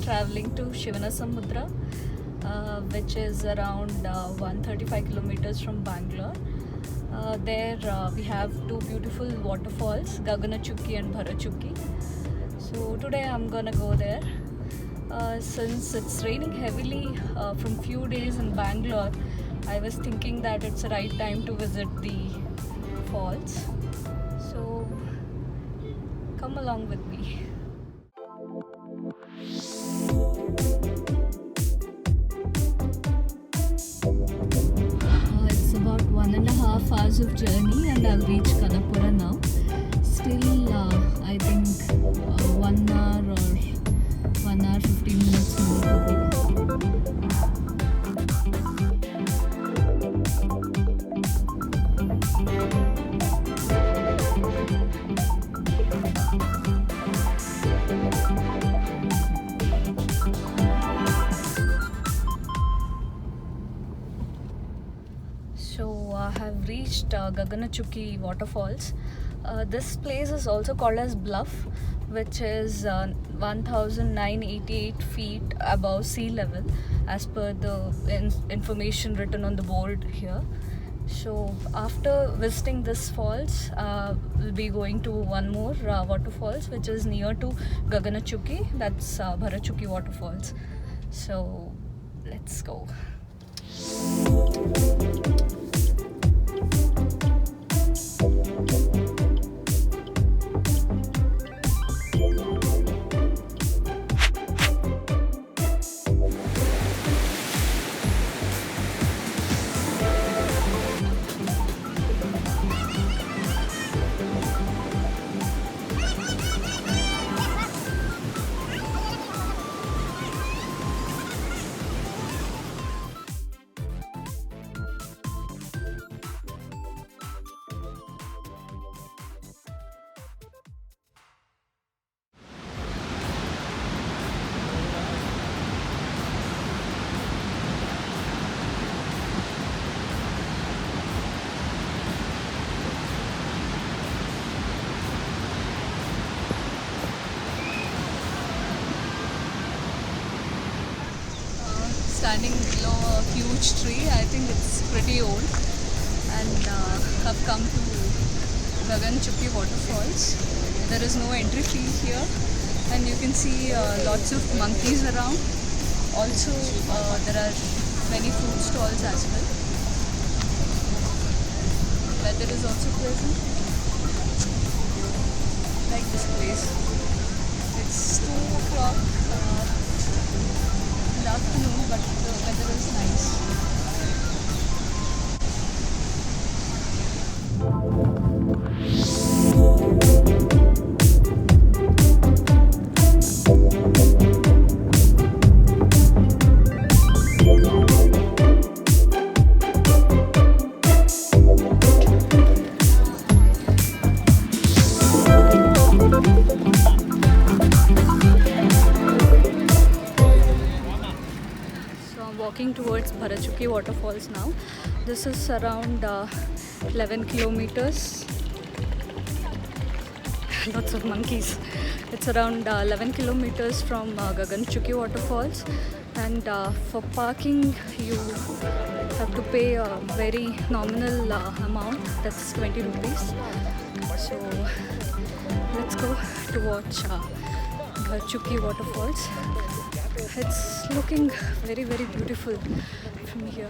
traveling to SHIVANASAMUDRA, which is around 135 kilometers from Bangalore. There we have two beautiful waterfalls, Gaganachukki and Bharachukki. So today I'm gonna go there. Since it's raining heavily from few days in Bangalore, I was thinking that it's the right time to visit the falls. So come along with me. It's about 1.5 hours of journey and I've reached Kanapura now. Still I think 1 hour or 1 hour 15 minutes more to go. So I have reached Gaganachukki waterfalls. This place is also called as Bluff, which is 1988 feet above sea level as per the information written on the board here. So after visiting this falls, we'll be going to one more waterfalls which is near to Gaganachukki, that's Bharachukki waterfalls. So let's go. Standing below a huge tree, I think it's pretty old, and have come to Gaganachukki waterfalls. There is no entry fee here, and you can see lots of monkeys around. Also, there are many food stalls as well. Weather is also pleasant. Like this place. It's 2 o'clock. Afternoon, but the weather is nice. Walking towards Bharachukki waterfalls now. This is around 11 kilometers. Lots of monkeys. It's around 11 kilometers from Gaganachukki waterfalls, and for parking you have to pay a very nominal amount, that's 20 rupees. So let's go to watch Bharachukki waterfalls. It's looking very, very beautiful from here.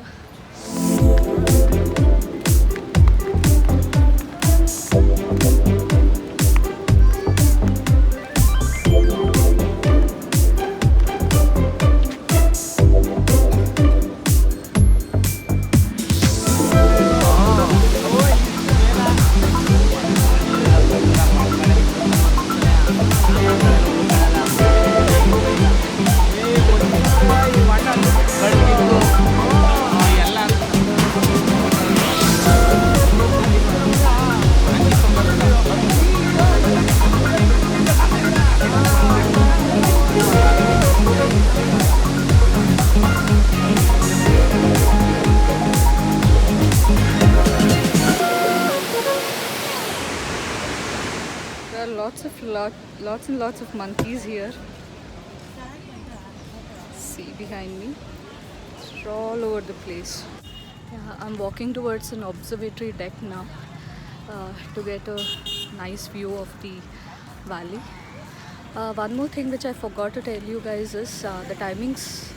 There are lots and lots of monkeys here. see behind me. It's all over the place. Yeah, I'm walking towards an observatory deck now to get a nice view of the valley. One more thing which I forgot to tell you guys is the timings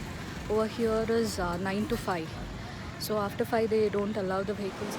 over here is 9 to 5. So after 5 they don't allow the vehicles.